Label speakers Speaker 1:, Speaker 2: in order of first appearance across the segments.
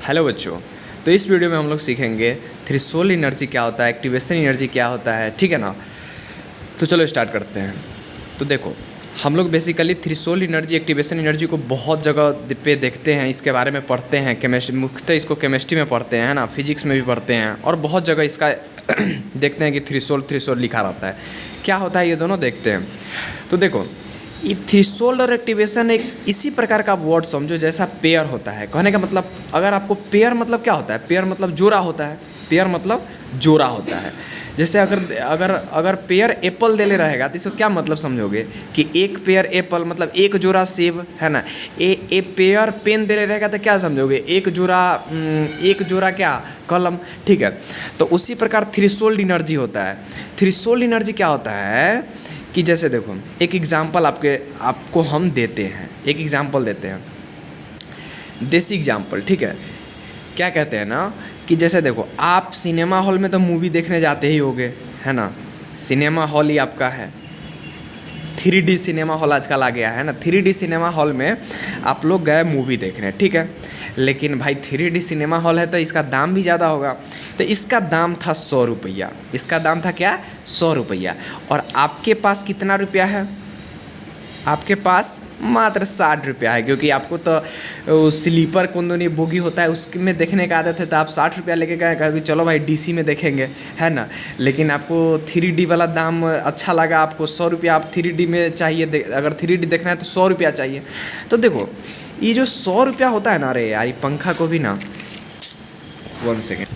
Speaker 1: Hello बच्चों। तो इस वीडियो में हम लोग सीखेंगे थ्रेशोल्ड एनर्जी क्या होता है, एक्टिवेशन एनर्जी क्या होता है, ठीक है ना। तो चलो स्टार्ट करते हैं। तो देखो, हम लोग basically threshold energy, activation energy को बहुत जगह पे देखते हैं, इसके बारे में पढ़ते हैं। केमिस्ट्री, मुख्यतः इसको केमिस्ट्री में पढ़ते हैं, है ना, फिजिक्स में भी पढ़ते हैं, और बहुत जगह इसका देखते हैं कि थ्रेशोल्ड लिखा रहता है। क्या होता है ये दोनों देखते हैं। तो देखो, ये थ्रेशोल्ड और एक्टिवेशन एक इसी प्रकार का वर्ड समझो जैसा पेयर होता है। कहने का मतलब, अगर आपको पेयर मतलब क्या होता है, पेयर मतलब जोड़ा होता है। पेयर मतलब जोड़ा होता है। जैसे अगर पेयर एप्पल दे ले रहेगा तो इसको क्या मतलब समझोगे कि एक पेयर एप्पल मतलब एक जोड़ा सेब, है ना। ए पेयर पेन दे ले रहेगा तो क्या समझोगे, एक जोड़ा क्या, कलम, ठीक है। तो उसी प्रकार थ्रेशोल्ड एनर्जी होता है। थ्रेशोल्ड एनर्जी क्या होता है कि जैसे देखो, एक एग्जांपल आपको हम देते हैं, एक एग्जांपल देते हैं, देसी एग्जांपल, ठीक है। क्या कहते हैं ना कि जैसे देखो, आप सिनेमा हॉल में तो मूवी देखने जाते ही होगे, है ना। सिनेमा हॉल ही आपका है। 3D सिनेमा हॉल आजकल आ गया है ना। 3D सिनेमा हॉल में आप लोग गए मूवी देखने, ठीक है। लेकिन भाई 3D सिनेमा हॉल है तो इसका दाम भी ज़्यादा होगा। तो इसका दाम था 100 रुपया। इसका दाम था क्या, 100 रुपया। और आपके पास कितना रुपया है, आपके पास मात्र 60 रुपया है। क्योंकि आपको तो स्लीपर कुंदनी बोगी होता है उसमें देखने का आदत है, तो आप 60 रुपया लेके गए, कहा कि चलो भाई DC में देखेंगे, है ना। लेकिन आपको 3D वाला दाम अच्छा लगा, आपको 100 रुपया आप 3D में चाहिए। अगर 3D देखना है तो 100 रुपया चाहिए। तो देखो, ये जो 100 रुपया होता है ना, अरे यार ये पंखा को भी ना, 1 सेकेंड।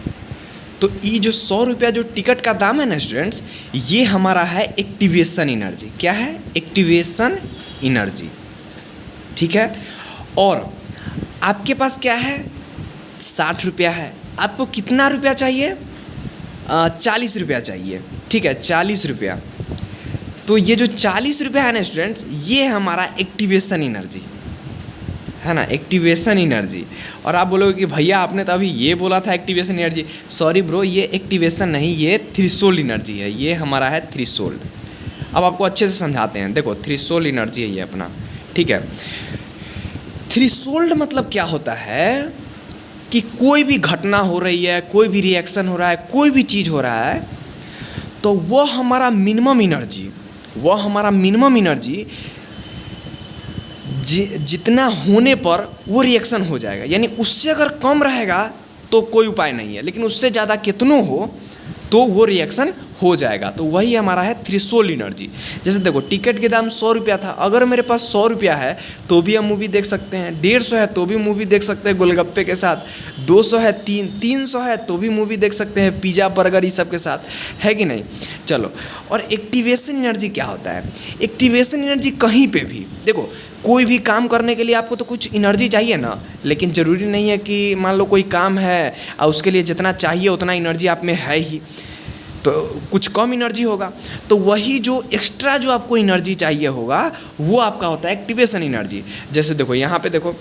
Speaker 1: तो ये जो 100 रुपया जो टिकट का दाम है ना स्टूडेंट्स, ये हमारा है एक्टिवेशन एनर्जी। क्या है, एक्टिवेशन एनर्जी, ठीक है। और आपके पास क्या है, 60 रुपया है। आपको कितना रुपया चाहिए, 40 रुपया चाहिए, ठीक है, 40 रुपया। तो ये जो 40 रुपया है ना स्टूडेंट्स, ये हमारा एक्टिवेशन एनर्जी है ना, एक्टिवेशन एनर्जी। और आप बोलोगे कि भैया आपने तो अभी ये बोला था एक्टिवेशन एनर्जी। सॉरी ब्रो, ये एक्टिवेशन नहीं, ये थ्रेशोल्ड एनर्जी है। ये हमारा है थ्रेशोल्ड। अब आपको अच्छे से समझाते हैं। देखो, थ्रेशोल्ड एनर्जी है ये अपना, ठीक है। थ्रेशोल्ड मतलब क्या होता है कि कोई भी घटना हो रही है, कोई भी रिएक्शन हो रहा है, कोई भी चीज़ हो रहा है, तो वह हमारा मिनिमम एनर्जी जितना होने पर वो रिएक्शन हो जाएगा। यानी उससे अगर कम रहेगा तो कोई उपाय नहीं है, लेकिन उससे ज़्यादा कितनों हो तो वो रिएक्शन हो जाएगा। तो वही हमारा है थ्रेशोल्ड एनर्जी। जैसे देखो, टिकट के दाम 100 रुपया था। अगर मेरे पास 100 रुपया है तो भी हम मूवी देख सकते हैं। 150 है तो भी मूवी देख सकते हैं गोलगप्पे के साथ। 200 है, 300 है तो भी मूवी देख सकते हैं पिज़्ज़ा बर्गर ये सब के साथ, है कि नहीं। चलो, और एक्टिवेशन एनर्जी क्या होता है। एक्टिवेशन एनर्जी कहीं पे भी देखो, कोई भी काम करने के लिए आपको तो कुछ एनर्जी चाहिए ना। लेकिन ज़रूरी नहीं है कि मान लो कोई काम है और उसके लिए जितना चाहिए उतना एनर्जी आप में है ही, तो कुछ कम एनर्जी होगा। तो वही जो एक्स्ट्रा जो आपको एनर्जी चाहिए होगा वो आपका होता है एक्टिवेशन एनर्जी। जैसे देखो, यहाँ पे देखो,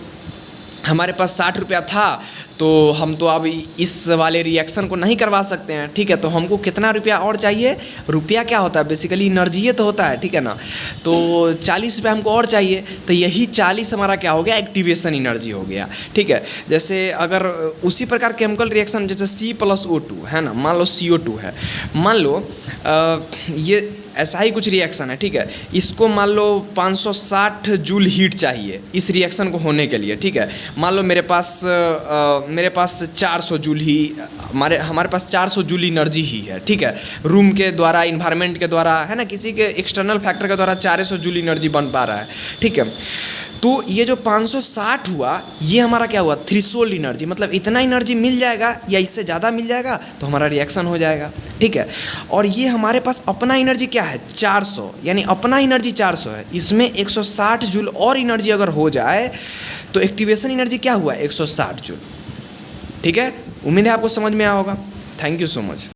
Speaker 1: हमारे पास 60 रुपया था, तो हम तो अब इस वाले रिएक्शन को नहीं करवा सकते हैं, ठीक है। तो हमको कितना रुपया और चाहिए। रुपया क्या होता है, बेसिकली एनर्जी तो होता है, ठीक है ना। तो 40 रुपया हमको और चाहिए, तो यही 40 हमारा क्या हो गया, एक्टिवेशन एनर्जी हो गया, ठीक है। जैसे अगर उसी प्रकार केमिकल रिएक्शन, जैसे C+O2 है ना, मान लो CO2 है, मान लो ये ऐसा ही कुछ रिएक्शन है, ठीक है। इसको मान लो 560 जूल हीट चाहिए इस रिएक्शन को होने के लिए, ठीक है। मान लो मेरे पास 400 जूल ही हमारे पास 400 जूल एनर्जी ही है, ठीक है। रूम के द्वारा, इन्वायरमेंट के द्वारा, है ना, किसी के एक्सटर्नल फैक्टर के द्वारा 400 जूल एनर्जी बन पा रहा है, ठीक है। तो ये जो 560 हुआ, ये हमारा क्या हुआ, थ्रेशोल्ड एनर्जी। मतलब इतना एनर्जी मिल जाएगा या इससे ज़्यादा मिल जाएगा तो हमारा रिएक्शन हो जाएगा, ठीक है। और ये हमारे पास अपना एनर्जी क्या है, 400, यानी अपना एनर्जी 400 है। इसमें 160 जूल और एनर्जी अगर हो जाए तो एक्टिवेशन एनर्जी क्या हुआ, 160 जूल, ठीक है। उम्मीद है आपको समझ में आया होगा। Thank you so much.